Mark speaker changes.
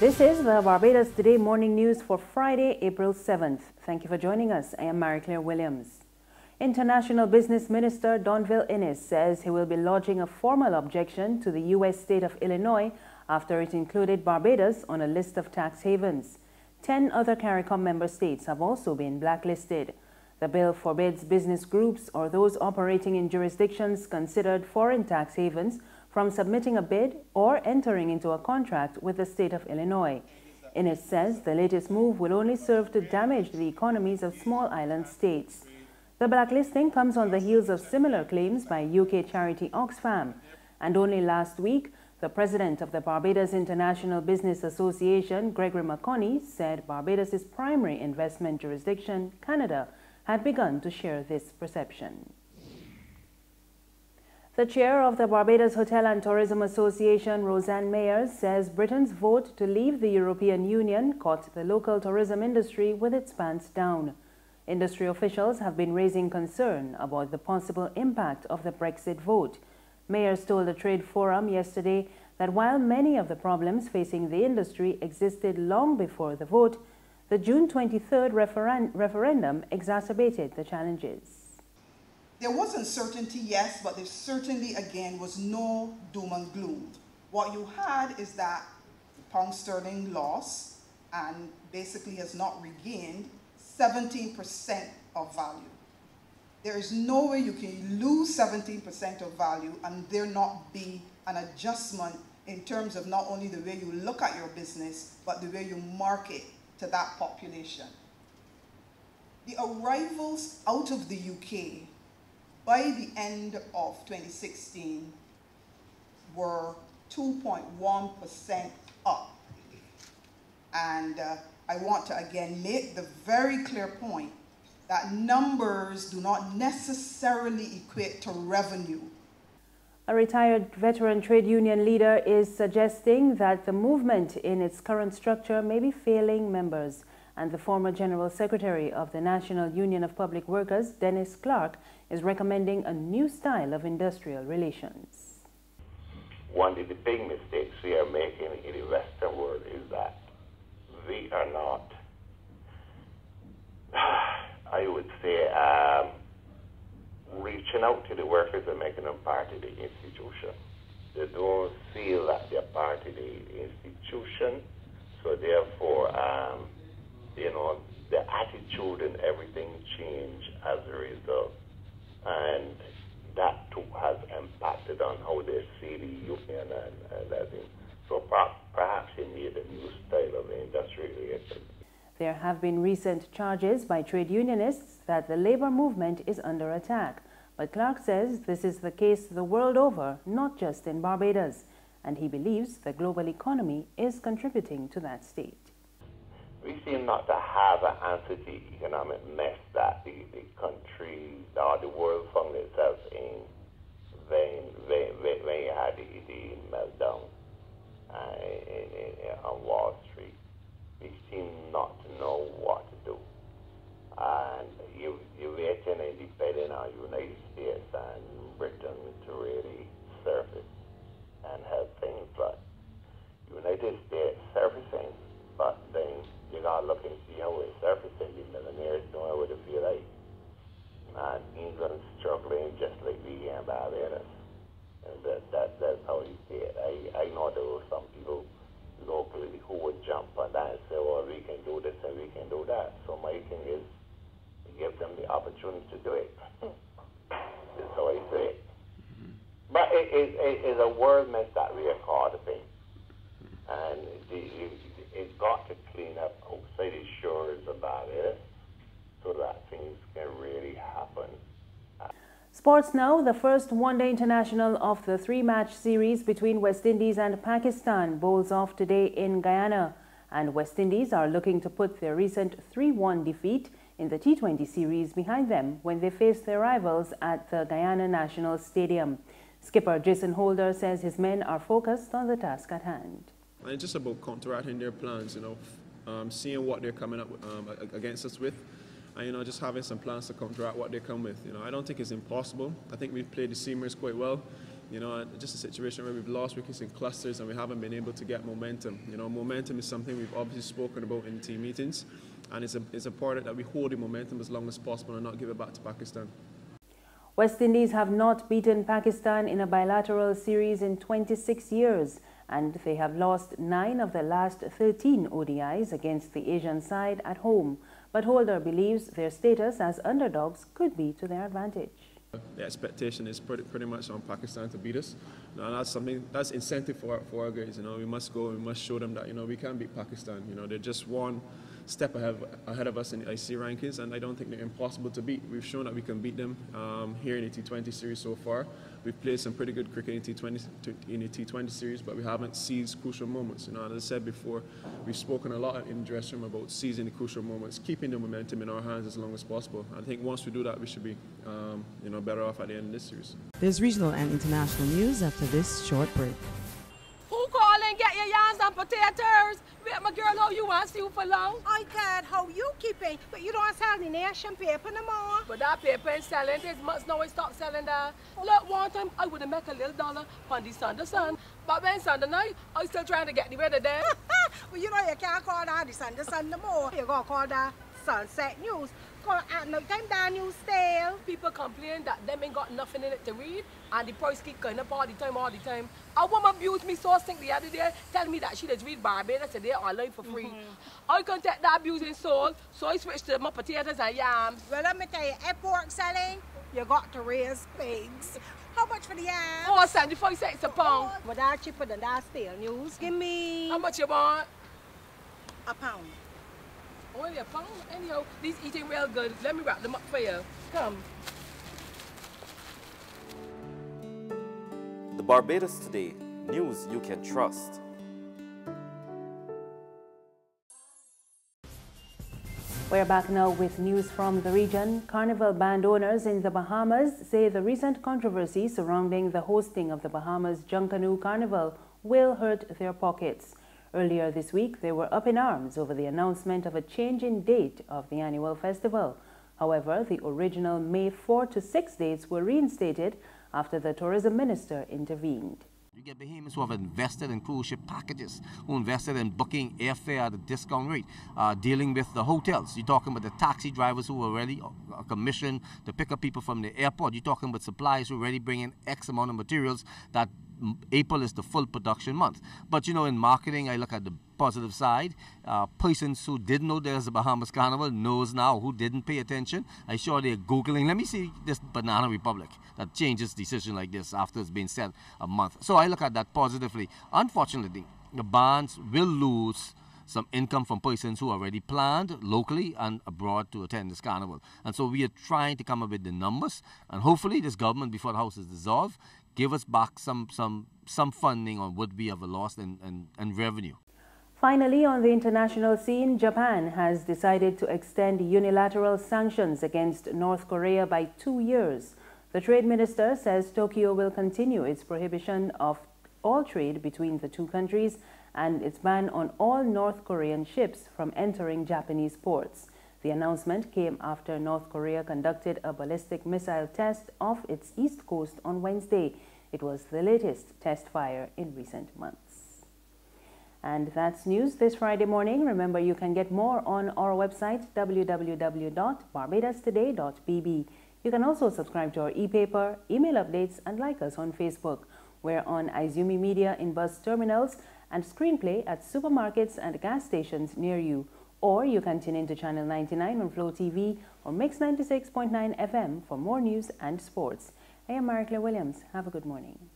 Speaker 1: This is the Barbados Today morning news for Friday, April 7th. Thank you for joining us. I am Mary-Claire Williams. International Business Minister Donville Inniss says he will be lodging a formal objection to the U.S. state of Illinois after it included Barbados on a list of tax havens. 10 other CARICOM member states have also been blacklisted. The bill forbids business groups or those operating in jurisdictions considered foreign tax havens from submitting a bid or entering into a contract with the state of Illinois. Inniss says the latest move will only serve to damage the economies of small island states. The blacklisting comes on the heels of similar claims by UK charity Oxfam. And only last week, the president of the Barbados International Business Association, Gregory McConney, said Barbados' primary investment jurisdiction, Canada, had begun to share this perception. The chair of the Barbados Hotel and Tourism Association, Roseanne Mayers, says Britain's vote to leave the European Union caught the local tourism industry with its pants down. Industry officials have been raising concern about the possible impact of the Brexit vote. Mayers told the Trade Forum yesterday that while many of the problems facing the industry existed long before the vote, the June 23rd referendum exacerbated the challenges.
Speaker 2: There was uncertainty, yes, but there certainly, again, was no doom and gloom. What you had is that the pound sterling lost and basically has not regained 17% of value. There is no way you can lose 17% of value and there not be an adjustment in terms of not only the way you look at your business, but the way you market to that population. The arrivals out of the UK by the end of 2016 were 2.1% up. And I want to again make the very clear point that numbers do not necessarily equate to revenue.
Speaker 1: A retired veteran trade union leader is suggesting that the movement in its current structure may be failing members. And the former General Secretary of the National Union of Public Workers, Dennis Clarke, is recommending a new style of industrial relations.
Speaker 3: One of the big mistakes we are making in the Western world is that we are not, I would say, reaching out to the workers and making them part of the institution. They don't feel that they're part of the institution, so therefore, you know, the attitude and everything change as a result. And that too has impacted on how they see the union and that thing. So perhaps they need a new style of industrial relations.
Speaker 1: There have been recent charges by trade unionists that the labor movement is under attack. But Clarke says this is the case the world over, not just in Barbados. And he believes the global economy is contributing to that state.
Speaker 3: We seem not to have an answer to the economic mess that the country or the world found itself in when you had the meltdown on Wall Street. We seem not to know what to do. And you're waiting and depending on United States and Britain to really surface and help things. But United States surfacing, but then you gotta look and see how it's surfacing. The millionaires know what it feel like. And England's struggling just like we in Barbados. And that's how you see it. I know there were some people locally who would jump on that and say, well, we can do this and we can do that. So my thing is to give them the opportunity to do it. That's how I say it. But it is a world mess that we are caught up in. And it's got to clean up outside the shores of Barbados so that things can really happen.
Speaker 1: Sports now. The first one-day international of the three-match series between West Indies and Pakistan bowls off today in Guyana. And West Indies are looking to put their recent 3-1 defeat in the T20 series behind them when they face their rivals at the Guyana National Stadium. Skipper Jason Holder says his men are focused on the task at hand.
Speaker 4: And it's just about counteracting their plans, seeing what they're coming up against us with, and just having some plans to counteract what they come with. I don't think it's impossible. I think we've played the Seamers quite well. You know, just a situation where we've lost wickets in clusters and we haven't been able to get momentum. You know, momentum is something we've obviously spoken about in team meetings, and it's important that we hold the momentum as long as possible and not give it back to Pakistan.
Speaker 1: West Indies have not beaten Pakistan in a bilateral series in 26 years, and they have lost 9 of their last 13 ODIs against the Asian side at home. But Holder believes their status as underdogs could be to their advantage.
Speaker 4: The expectation is pretty much on Pakistan to beat us. Now that's incentive for our guys. You know, we must go and we must show them that, you know, we can beat Pakistan. You know, they're just one step ahead of us in the IC rankings, and I don't think they're impossible to beat. We've shown that we can beat them here in the T20 series so far. We've played some pretty good cricket in the T20 series, but we haven't seized crucial moments. You know, as I said before, we've spoken a lot in the dressing room about seizing the crucial moments, keeping the momentum in our hands as long as possible. I think once we do that, we should be, you know, better off at the end of this series.
Speaker 5: There's regional and international news after this short break.
Speaker 6: Who call and get your yams and potatoes? Wait, my girl, how you want to see you for long?
Speaker 7: I can't. How you keeping? But you don't sell the nation paper no more.
Speaker 6: But that paper ain't selling. This month now I stop selling that. Look, one time I would have made a little dollar on the Sunday sun. But when Sunday night, I still trying to get the weather there.
Speaker 7: Well, you know you can't call that the Sunday sun no more. You're going to call that Sunset News. Call at no time that news stale.
Speaker 6: People complain that them ain't got nothing in it to read, and the price keep going up all the time. A woman abused me so sick the other day, telling me that she does read Barbados Today online for free. I can't take that abusing soul, so I switched to my potatoes and yams.
Speaker 7: Well, let me tell you, if pork selling, you got to raise pigs. How much for the yams?
Speaker 6: Oh, 75 cents a pound.
Speaker 7: Well, that's cheaper than that stale news. Give me...
Speaker 6: How much you want?
Speaker 7: a pound.
Speaker 6: Only a pound? Anyhow, these eating real good. Let me wrap them up for you. Come.
Speaker 8: The Barbados Today, news you can trust.
Speaker 1: We're back now with news from the region. Carnival band owners in the Bahamas say the recent controversy surrounding the hosting of the Bahamas Junkanoo Carnival will hurt their pockets. Earlier this week, they were up in arms over the announcement of a change in date of the annual festival. However, the original May 4 to 6 dates were reinstated after the tourism minister intervened.
Speaker 9: You get behemoths who have invested in cruise ship packages, who invested in booking airfare at a discount rate, dealing with the hotels. You're talking about the taxi drivers who were already commissioned to pick up people from the airport. You're talking about suppliers who already bring in X amount of materials that April is the full production month. But you know, in marketing, I look at the positive side. Persons who didn't know there's a Bahamas Carnival knows now, who didn't pay attention. I'm sure they're Googling, let me see this Banana Republic that changes decision like this after it's been set a month. So I look at that positively. Unfortunately, the bands will lose some income from persons who already planned locally and abroad to attend this carnival. And so we are trying to come up with the numbers, and hopefully this government, before the House is dissolved, give us back some funding on what we have lost in revenue.
Speaker 1: Finally, on the international scene, Japan has decided to extend unilateral sanctions against North Korea by 2 years. The trade minister says Tokyo will continue its prohibition of all trade between the two countries and its ban on all North Korean ships from entering Japanese ports. The announcement came after North Korea conducted a ballistic missile test off its east coast on Wednesday. It was the latest test fire in recent months. And that's news this Friday morning. Remember, you can get more on our website, www.barbadostoday.bb. You can also subscribe to our e-paper, email updates, and like us on Facebook. We're on Izumi Media in bus terminals and Screenplay at supermarkets and gas stations near you. Or you can tune in to Channel 99 on Flow TV or Mix 96.9 FM for more news and sports. I am Marie Claire Williams. Have a good morning.